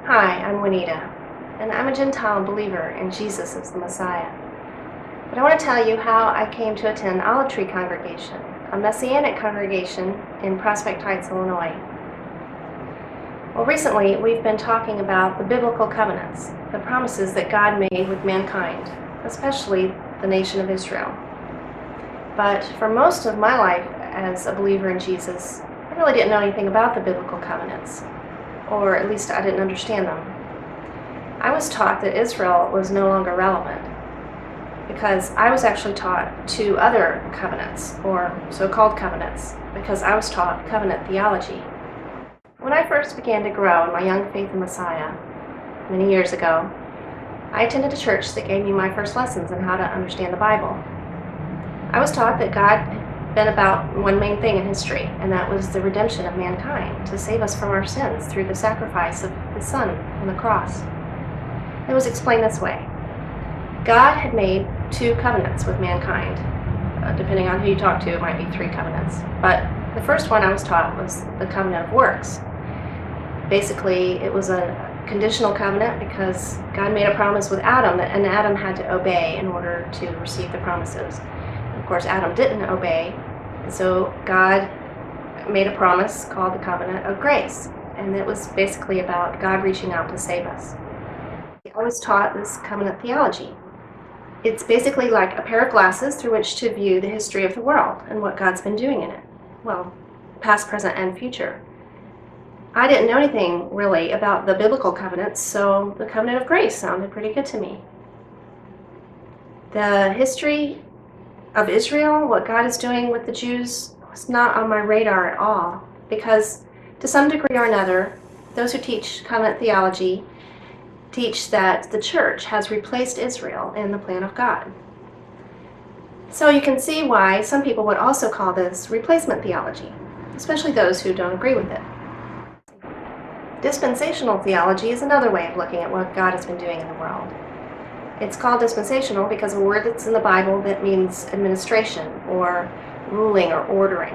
Hi, I'm Juanita, and I'm a Gentile believer in Jesus as the Messiah. But I want to tell you how I came to attend Olive Tree Congregation, a Messianic congregation in Prospect Heights, Illinois. Well, recently we've been talking about the biblical covenants, the promises that God made with mankind, especially the nation of Israel. But for most of my life as a believer in Jesus, I really didn't know anything about the biblical covenants, or at least I didn't understand them. I was taught that Israel was no longer relevant because I was actually taught two other covenants, or so-called covenants, because I was taught covenant theology. When I first began to grow in my young faith in Messiah many years ago, I attended a church that gave me my first lessons in how to understand the Bible. I was taught that God had been about one main thing in history, and that was the redemption of mankind, to save us from our sins through the sacrifice of His Son on the cross. It was explained this way. God had made two covenants with mankind. Depending on who you talk to, it might be three covenants. But the first one I was taught was the covenant of works. Basically, it was a conditional covenant because God made a promise with Adam, and Adam had to obey in order to receive the promises. Of course, Adam didn't obey, and so God made a promise called the covenant of grace, and it was basically about God reaching out to save us. I was taught this covenant theology. It's basically like a pair of glasses through which to view the history of the world and what God's been doing in it. Well, past, present, and future. I didn't know anything really about the biblical covenants, so the covenant of grace sounded pretty good to me. The history of Israel, what God is doing with the Jews, was not on my radar at all, because to some degree or another, those who teach covenant theology teach that the church has replaced Israel in the plan of God. So you can see why some people would also call this replacement theology, especially those who don't agree with it. Dispensational theology is another way of looking at what God has been doing in the world. It's called dispensational because of a word that's in the Bible that means administration or ruling or ordering.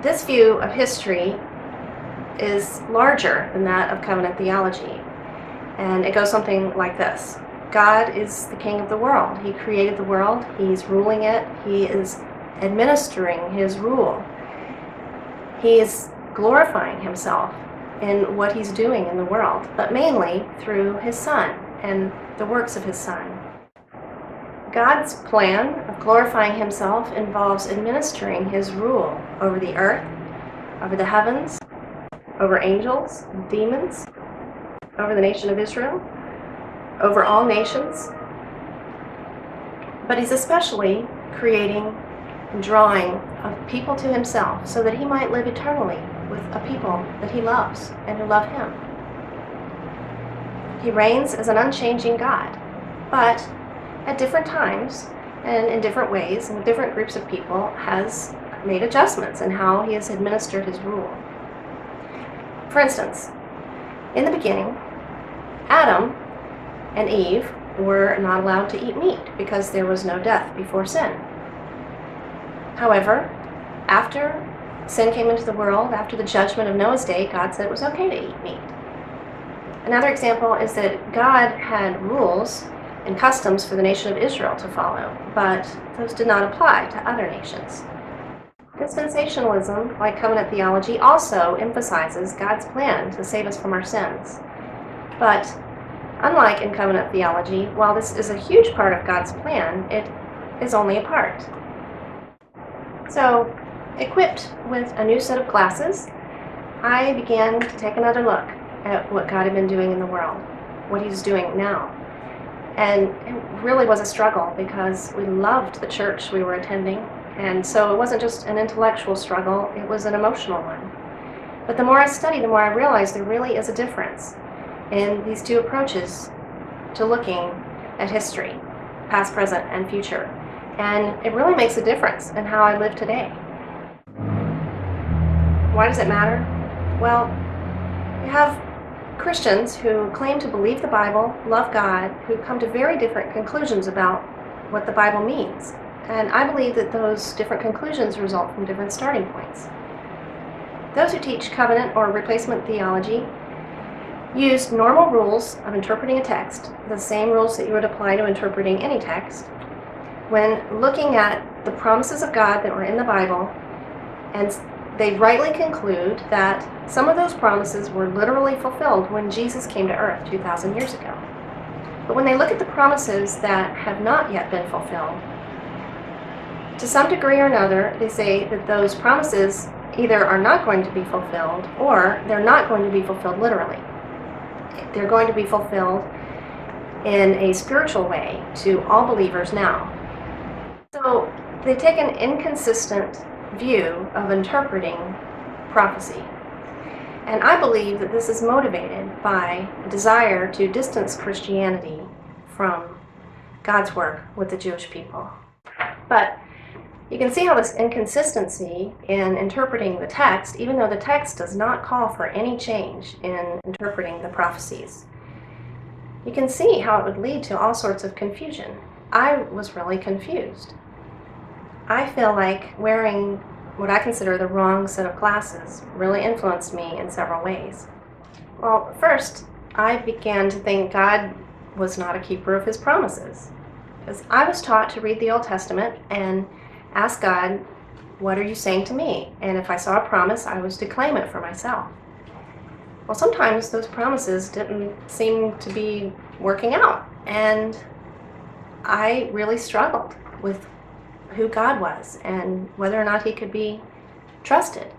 This view of history is larger than that of covenant theology, and it goes something like this. God is the king of the world. He created the world. He's ruling it. He is administering His rule. He is glorifying Himself in what He's doing in the world, but mainly through His Son and the works of His Son. God's plan of glorifying Himself involves administering His rule over the earth, over the heavens, over angels, demons, over the nation of Israel, over all nations. But He's especially creating and drawing of people to Himself so that He might live eternally with a people that He loves and who love Him. He reigns as an unchanging God, but at different times and in different ways and with different groups of people has made adjustments in how He has administered His rule. For instance, in the beginning, Adam and Eve were not allowed to eat meat because there was no death before sin. However, after sin came into the world, after the judgment of Noah's day, God said it was okay to eat meat. Another example is that God had rules and customs for the nation of Israel to follow, but those did not apply to other nations. Dispensationalism, like covenant theology, also emphasizes God's plan to save us from our sins. But unlike in covenant theology, while this is a huge part of God's plan, it is only a part. So, equipped with a new set of glasses, I began to take another look at what God had been doing in the world, what He's doing now. And it really was a struggle because we loved the church we were attending, and so it wasn't just an intellectual struggle, it was an emotional one. But the more I studied, the more I realized there really is a difference in these two approaches to looking at history, past, present, and future. And it really makes a difference in how I live today. Why does it matter? Well, you have Christians who claim to believe the Bible, love God, who come to very different conclusions about what the Bible means. And I believe that those different conclusions result from different starting points. Those who teach covenant or replacement theology used normal rules of interpreting a text, the same rules that you would apply to interpreting any text, when looking at the promises of God that were in the Bible, and they rightly conclude that some of those promises were literally fulfilled when Jesus came to earth 2,000 years ago. But when they look at the promises that have not yet been fulfilled, to some degree or another, they say that those promises either are not going to be fulfilled or they're not going to be fulfilled literally. They're going to be fulfilled in a spiritual way to all believers now. So they take an inconsistent view of interpreting prophecy. And I believe that this is motivated by a desire to distance Christianity from God's work with the Jewish people. But you can see how this inconsistency in interpreting the text, even though the text does not call for any change in interpreting the prophecies, you can see how it would lead to all sorts of confusion. I was really confused. I feel like wearing what I consider the wrong set of glasses really influenced me in several ways. Well, first, I began to think God was not a keeper of his promises, because I was taught to read the Old Testament and ask God, what are you saying to me? And if I saw a promise, I was to claim it for myself. Well, sometimes those promises didn't seem to be working out, and I really struggled with who God was and whether or not he could be trusted.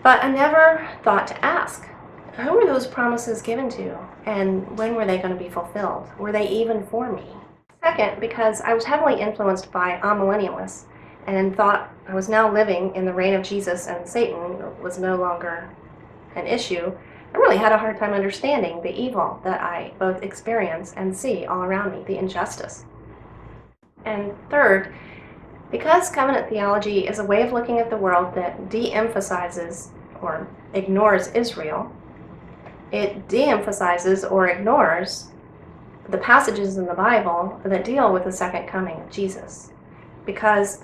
But I never thought to ask, who were those promises given to, and when were they going to be fulfilled? Were they even for me? Second, because I was heavily influenced by amillennialists and thought I was now living in the reign of Jesus and Satan was no longer an issue, I really had a hard time understanding the evil that I both experience and see all around me, the injustice. And third, because covenant theology is a way of looking at the world that de-emphasizes or ignores Israel, it de-emphasizes or ignores the passages in the Bible that deal with the second coming of Jesus, because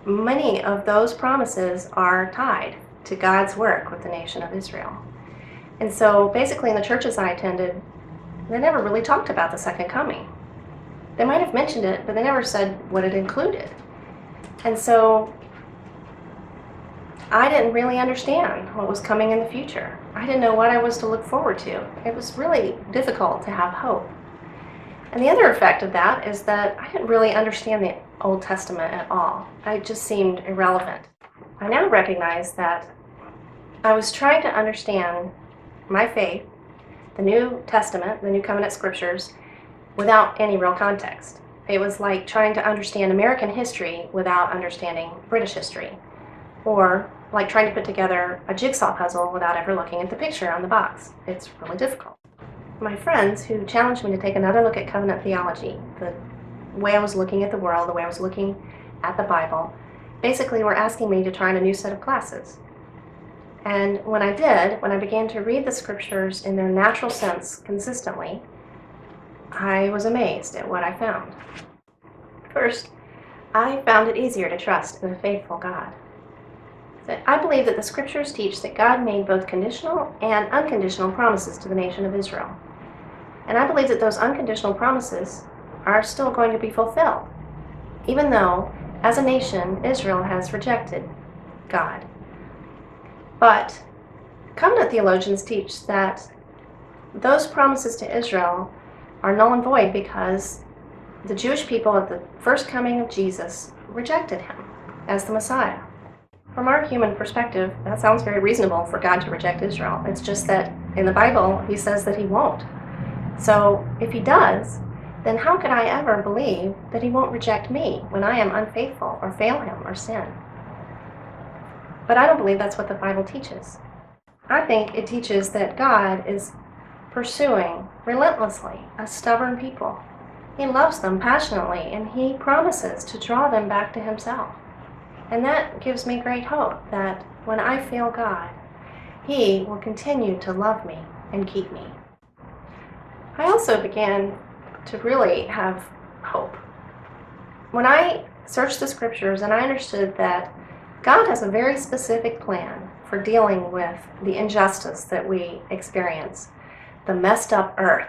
many of those promises are tied to God's work with the nation of Israel. And so basically in the churches I attended, they never really talked about the second coming. They might have mentioned it, but they never said what it included. And so I didn't really understand what was coming in the future. I didn't know what I was to look forward to. It was really difficult to have hope. And the other effect of that is that I didn't really understand the Old Testament at all. It just seemed irrelevant. I now recognize that I was trying to understand my faith, the New Testament, the New Covenant Scriptures, without any real context. It was like trying to understand American history without understanding British history, or like trying to put together a jigsaw puzzle without ever looking at the picture on the box. It's really difficult. My friends who challenged me to take another look at covenant theology, the way I was looking at the world, the way I was looking at the Bible, basically were asking me to try on a new set of glasses. And when I did, when I began to read the scriptures in their natural sense consistently, I was amazed at what I found. First, I found it easier to trust in a faithful God. I believe that the scriptures teach that God made both conditional and unconditional promises to the nation of Israel. And I believe that those unconditional promises are still going to be fulfilled, even though, as a nation, Israel has rejected God. But covenant theologians teach that those promises to Israel are null and void because the Jewish people at the first coming of Jesus rejected him as the Messiah. From our human perspective, that sounds very reasonable for God to reject Israel. It's just that in the Bible, he says that he won't. So if he does, then how could I ever believe that he won't reject me when I am unfaithful or fail him or sin? But I don't believe that's what the Bible teaches. I think it teaches that God is pursuing relentlessly a stubborn people. He loves them passionately, and he promises to draw them back to himself. And that gives me great hope that when I fail God, he will continue to love me and keep me. I also began to really have hope. When I searched the scriptures and I understood that God has a very specific plan for dealing with the injustice that we experience the messed up earth,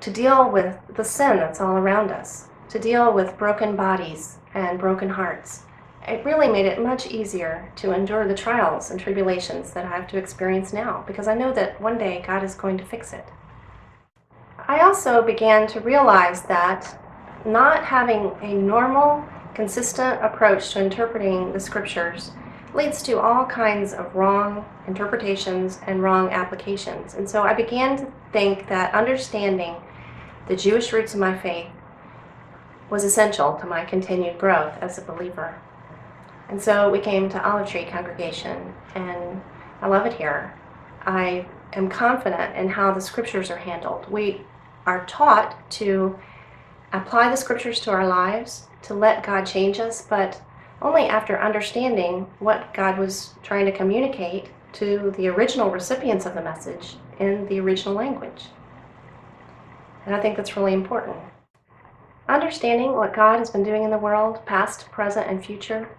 to deal with the sin that's all around us, to deal with broken bodies and broken hearts. It really made it much easier to endure the trials and tribulations that I have to experience now, because I know that one day God is going to fix it. I also began to realize that not having a normal, consistent approach to interpreting the scriptures leads to all kinds of wrong interpretations and wrong applications. And so I began to think that understanding the Jewish roots of my faith was essential to my continued growth as a believer. And so we came to Olive Tree Congregation, and I love it here. I am confident in how the scriptures are handled. We are taught to apply the scriptures to our lives, to let God change us, but only after understanding what God was trying to communicate to the original recipients of the message in the original language. And I think that's really important. Understanding what God has been doing in the world, past, present, and future,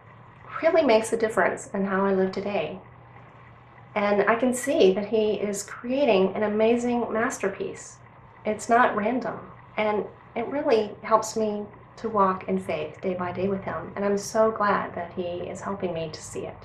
really makes a difference in how I live today. And I can see that He is creating an amazing masterpiece. It's not random, and it really helps me to walk in faith day by day with Him, and I'm so glad that He is helping me to see it.